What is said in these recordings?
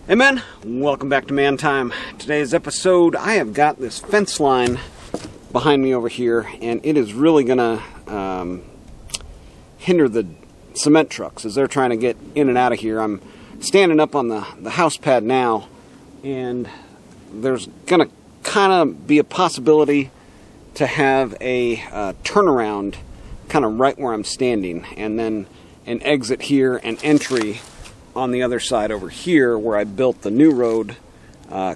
Hey men, welcome back to Man Time. Today's episode, I have got this fence line behind me over here, and it is really gonna hinder the cement trucks as they're trying to get in and out of here. I'm standing up on the house pad now, and there's gonna kind of be a possibility to have a turnaround kind of right where I'm standing, and then an exit here and entry on the other side over here where I built the new road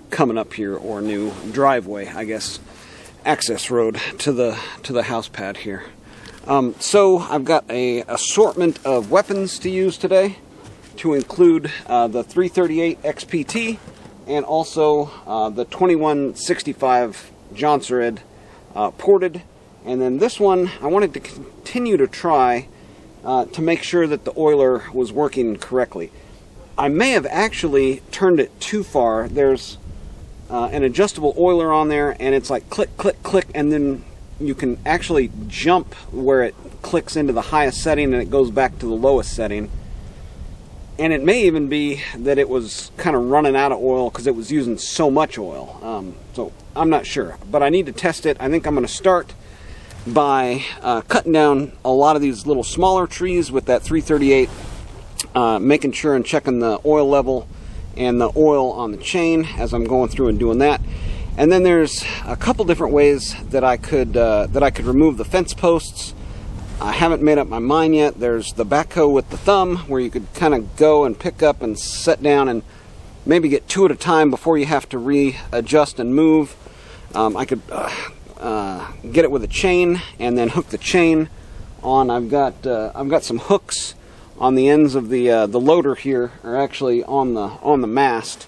coming up here, or new driveway, I guess, access road to the house pad here. So I've got a assortment of weapons to use today, to include the 338 XPT and also the 2165 RoAd ported. And then this one I wanted to continue to try to make sure that the oiler was working correctly. I may have actually turned it too far. There's an adjustable oiler on there, and it's like click, click, click, and then you can actually jump where it clicks into the highest setting and it goes back to the lowest setting. And it may even be that it was kind of running out of oil because it was using so much oil. So I'm not sure, but I need to test it. I think I'm going to start by cutting down a lot of these little smaller trees with that 338, making sure and checking the oil level and the oil on the chain as I'm going through and doing that. And then there's a couple different ways that I could remove the fence posts. I haven't made up my mind yet. There's the backhoe with the thumb, where you could kind of go and pick up and set down and maybe get two at a time before you have to readjust and move. I could get it with a chain and then hook the chain on. I've got some hooks on the ends of the loader here, are actually on the mast,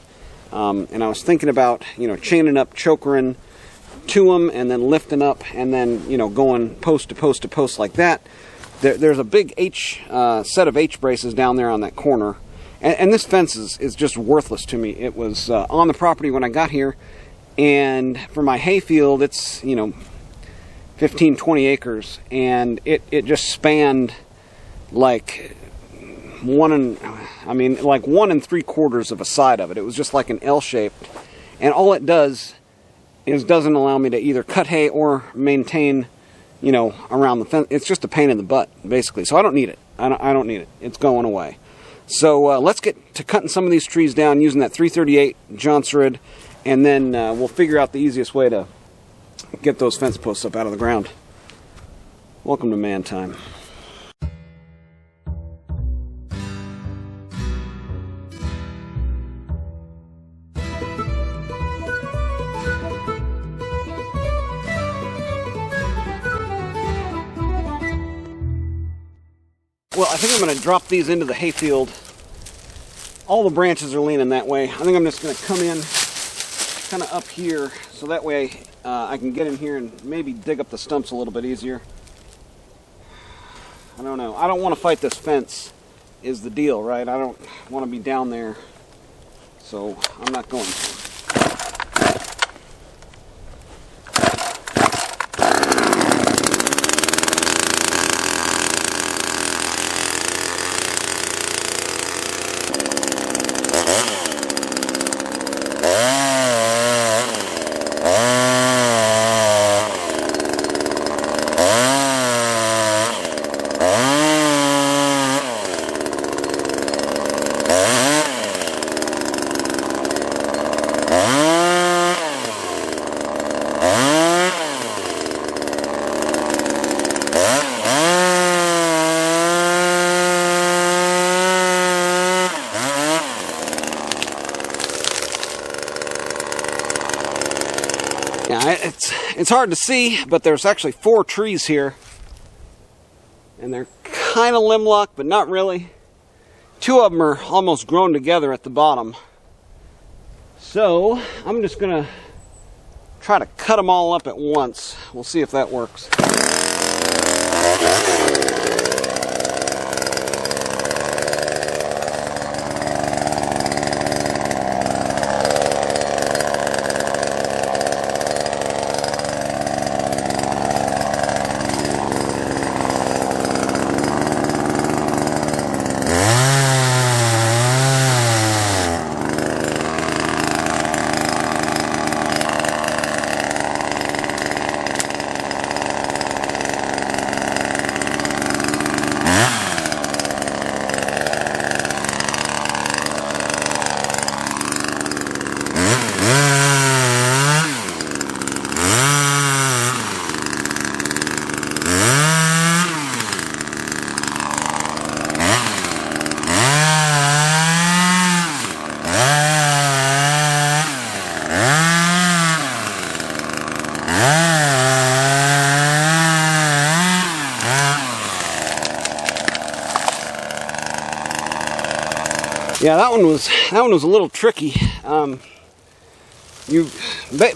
and I was thinking about chaining up chokering to them and then lifting up and then going post to post to post like that. There's a big set of H braces down there on that corner, and this fence is just worthless to me. It was on the property when I got here, and for my hay field it's 15-20 acres, and it just spanned like 1 3/4 of a side of it. It was just like an L shaped, and all it does is doesn't allow me to either cut hay or maintain around the fence. It's just a pain in the butt basically, so I don't need it. I don't need it. It's going away. So let's get to cutting some of these trees down using that 338 RoAd, and then we'll figure out the easiest way to get those fence posts up out of the ground. Welcome to Man Time. Well, I think I'm going to drop these into the hayfield. All the branches are leaning that way. I think I'm just going to come in kind of up here, so that way I can get in here and maybe dig up the stumps a little bit easier. I don't know. I don't want to fight this fence is the deal, right? I don't want to be down there, so I'm not going to. Yeah, it's hard to see, but there's actually 4 trees here, and they're kind of limb-locked, but not really. 2 of them are almost grown together at the bottom. So I'm just gonna try to cut them all up at once. We'll see if that works. Yeah, that one was a little tricky.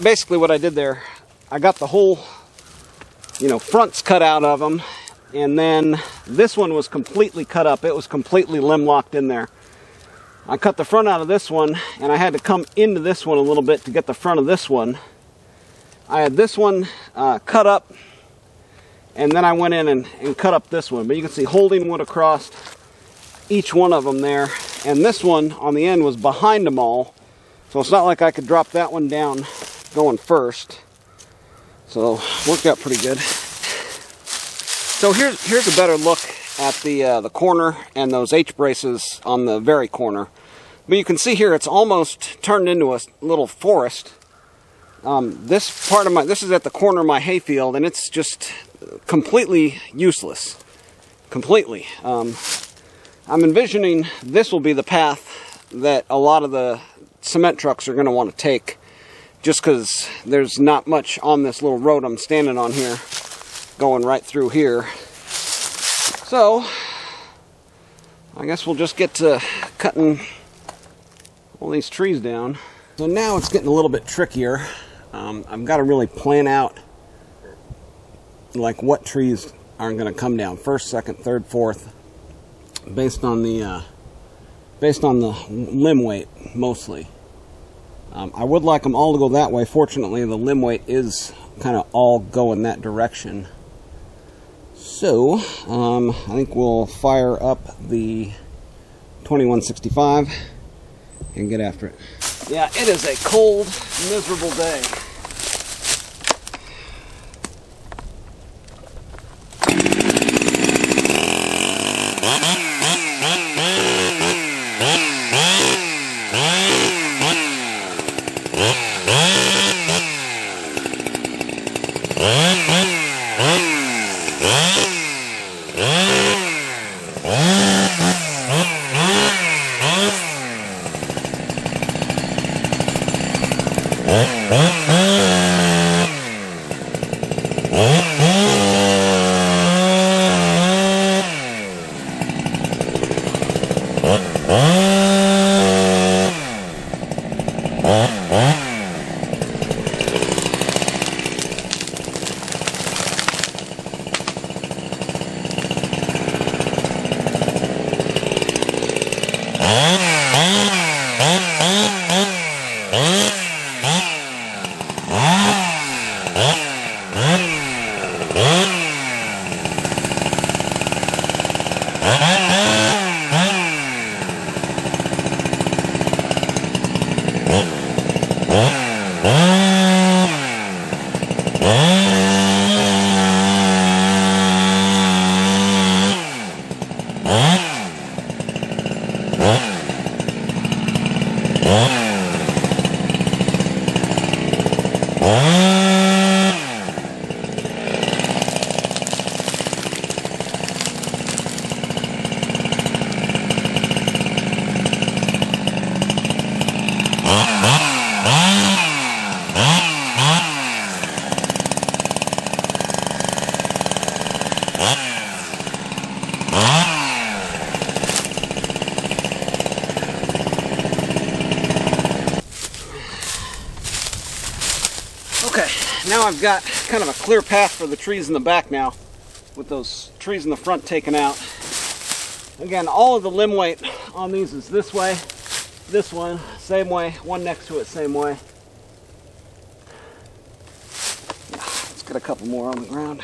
Basically what I did there, I got the whole, fronts cut out of them, and then this one was completely cut up. It was completely limb locked in there. I cut the front out of this one, and I had to come into this one a little bit to get the front of this one. I had this one cut up, and then I went in and cut up this one. But you can see holding wood across each one of them there. And this one on the end was behind them all. So it's not like I could drop that one down going first. So worked out pretty good. So here's a better look at the corner and those H-braces on the very corner. But you can see here it's almost turned into a little forest. This is at the corner of my hayfield, and it's just completely useless. Completely. I'm envisioning this will be the path that a lot of the cement trucks are going to want to take, just because there's not much on this little road I'm standing on here, going right through here. So, I guess we'll just get to cutting all these trees down. So now it's getting a little bit trickier. I've got to really plan out like what trees are going to come down first, second, third, fourth, based on the limb weight mostly. I would like them all to go that way. Fortunately, the limb weight is kind of all going that direction. So I think we'll fire up the 2165 and get after it. Yeah, it is a cold, miserable day. Okay, now I've got kind of a clear path for the trees in the back now, with those trees in the front taken out. Again, all of the limb weight on these is this way, this one, same way, one next to it, same way. Let's get a couple more on the ground.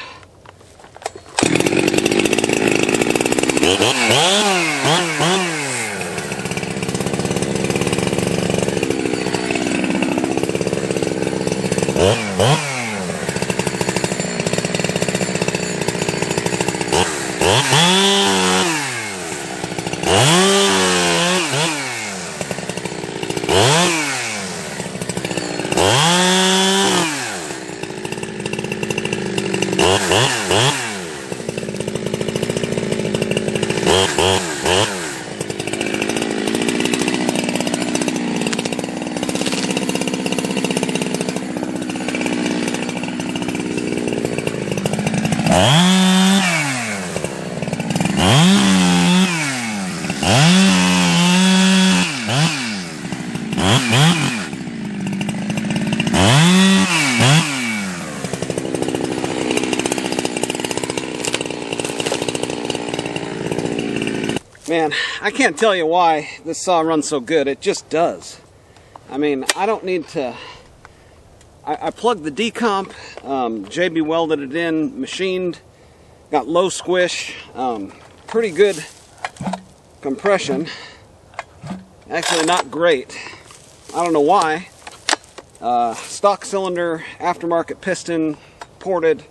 Man, I can't tell you why this saw runs so good. It just does. I mean, I don't need to... I plugged the decomp, JB welded it in, machined, got low squish, pretty good compression. Actually not great. I don't know why. Stock cylinder, aftermarket piston, ported.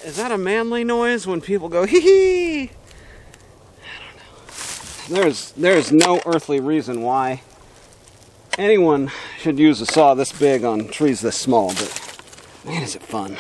Is that a manly noise when people go hee hee? I don't know. There's no earthly reason why anyone should use a saw this big on trees this small, but man, is it fun.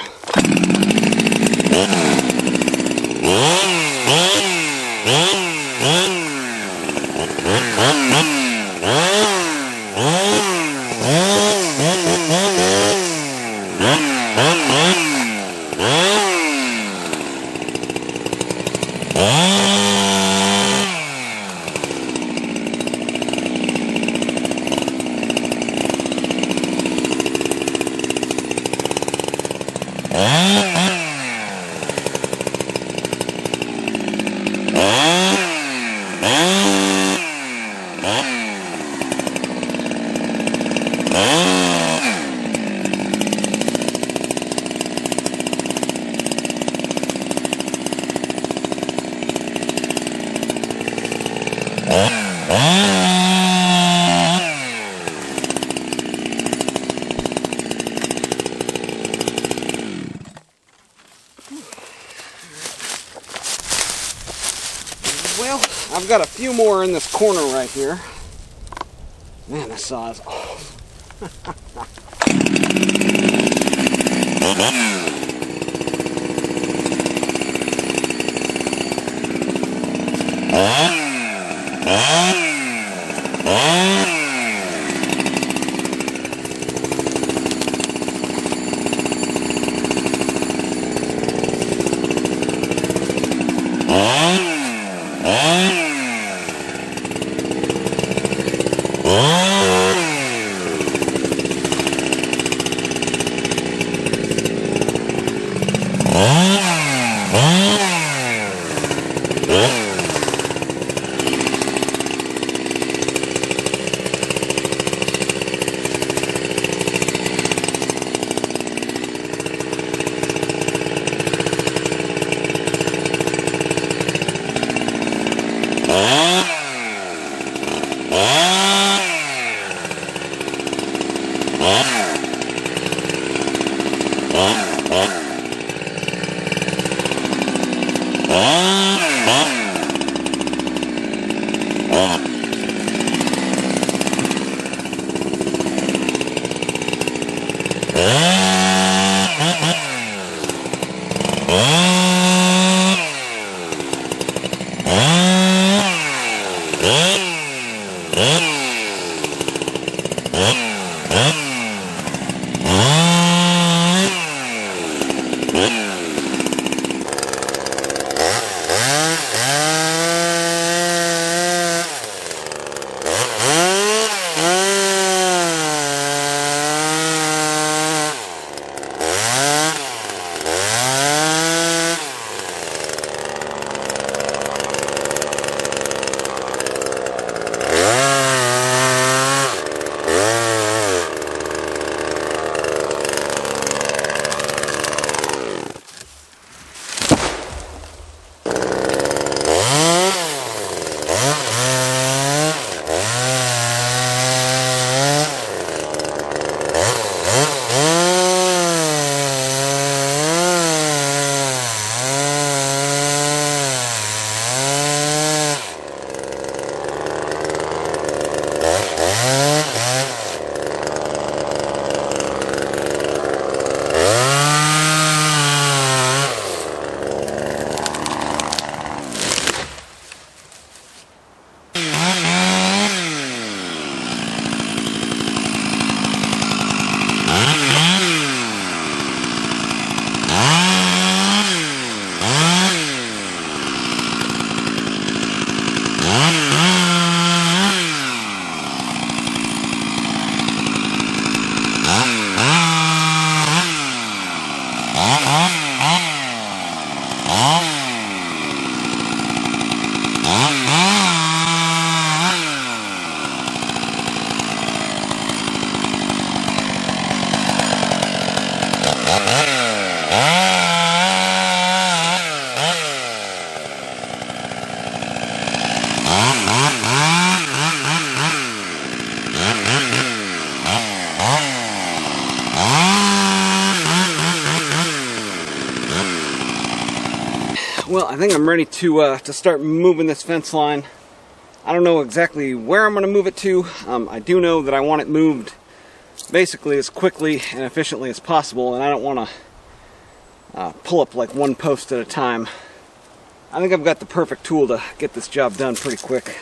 Well, I've got a few more in this corner right here. Man, this saw is off. I think I'm ready to start moving this fence line. I don't know exactly where I'm going to move it to. I do know that I want it moved basically as quickly and efficiently as possible, and I don't want to pull up like one post at a time. I think I've got the perfect tool to get this job done pretty quick.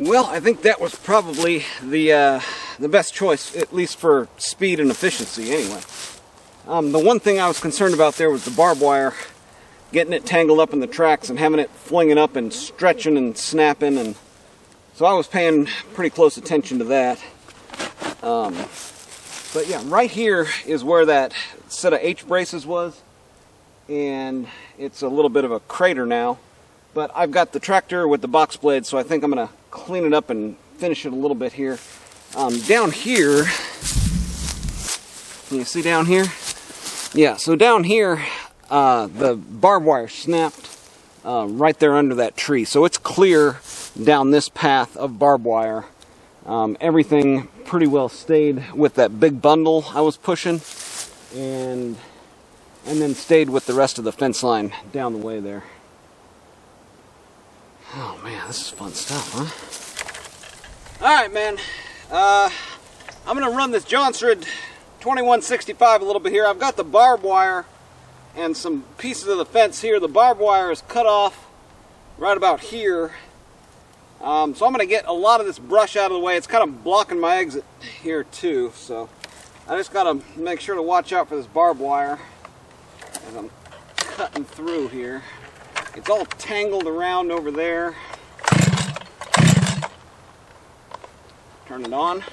Well, I think that was probably the best choice, at least for speed and efficiency anyway. The one thing I was concerned about there was the barbed wire, getting it tangled up in the tracks and having it flinging up and stretching and snapping, and so I was paying pretty close attention to that. But yeah, right here is where that set of H-braces was, and it's a little bit of a crater now. But I've got the tractor with the box blade, so I think I'm going to clean it up and finish it a little bit here. Down here, can you see down here? Yeah, so down here, the barbed wire snapped right there under that tree. So it's clear down this path of barbed wire. Everything pretty well stayed with that big bundle I was pushing, and then stayed with the rest of the fence line down the way there. Oh man, this is fun stuff, huh? Alright man, I'm going to run this Johnsrud 2165 a little bit here. I've got the barbed wire and some pieces of the fence here. The barbed wire is cut off right about here. So I'm going to get a lot of this brush out of the way. It's kind of blocking my exit here too, so I just got to make sure to watch out for this barbed wire as I'm cutting through here. It's all tangled around over there. Turn it on.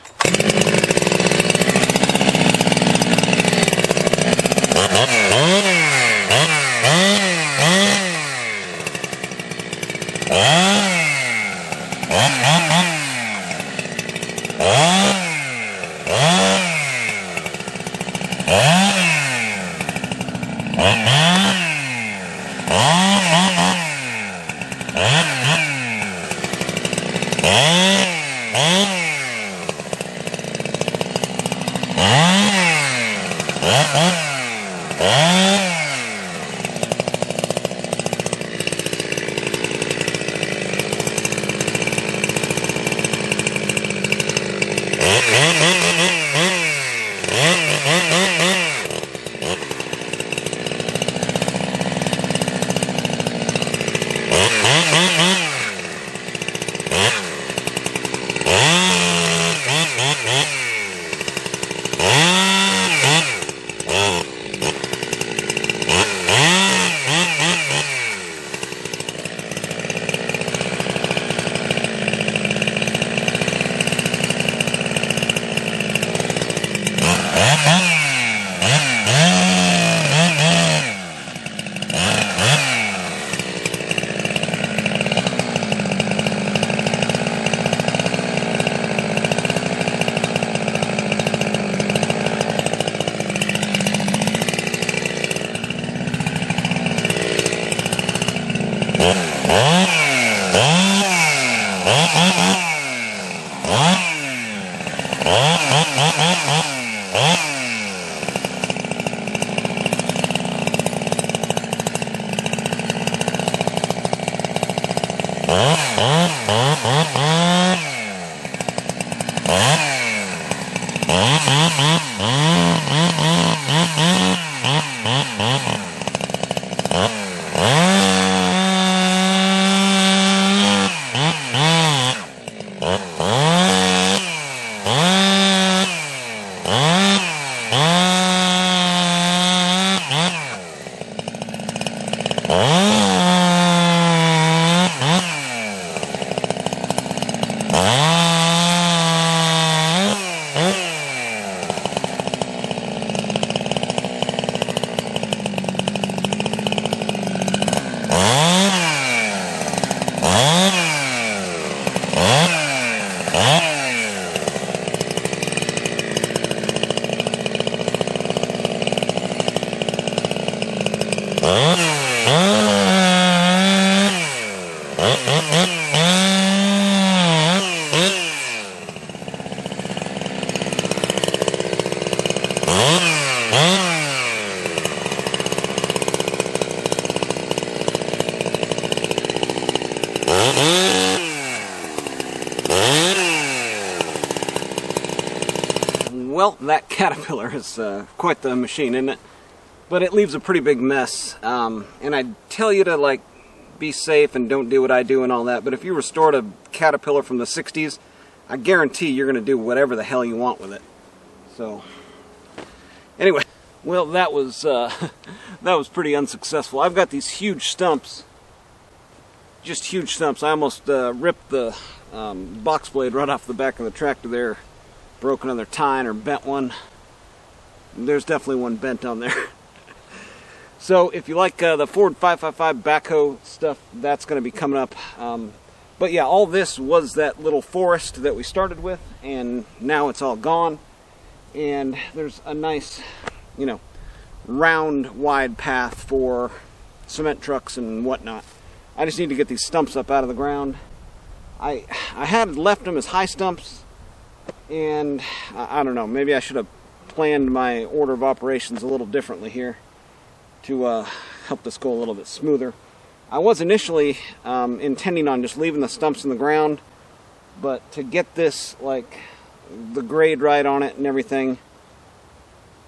Well, that caterpillar is quite the machine, isn't it? But it leaves a pretty big mess. And I tell you to, like, be safe and don't do what I do and all that, but if you restored a caterpillar from the 60s, I guarantee you're going to do whatever the hell you want with it. So, anyway, well, that was pretty unsuccessful. I've got these huge stumps, just huge stumps. I almost ripped the box blade right off the back of the tractor there. Broke another tine or bent one. There's definitely one bent on there. So if you like the Ford 555 backhoe stuff, that's going to be coming up But yeah, all this was that little forest that we started with, and now it's all gone. And there's a nice, round, wide path for cement trucks and whatnot. I just need to get these stumps up out of the ground. I had left them as high stumps, and I don't know, maybe I should have planned my order of operations a little differently here to help this go a little bit smoother. I was initially intending on just leaving the stumps in the ground, but to get this, like, the grade right on it and everything,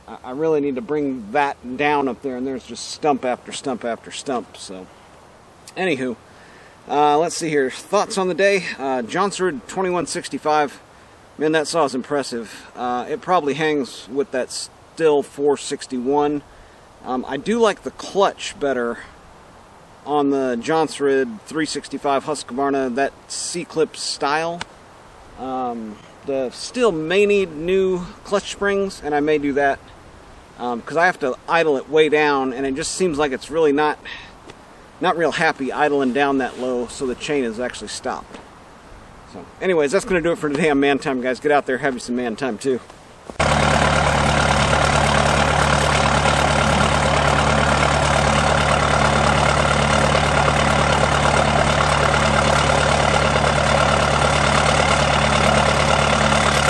I really need to bring that down up there, and there's just stump after stump after stump. So, anywho, let's see here. Thoughts on the day. Johnsrud 2165. Man, that saw is impressive. It probably hangs with that Stihl 461. I do like the clutch better on the Johnsrud 365 Husqvarna, that C-clip style. The Stihl may need new clutch springs, and I may do that because I have to idle it way down, and it just seems like it's really not real happy idling down that low, so the chain is actually stopped. So anyways, that's going to do it for today on Man Time, guys. Get out there, have you some man time too.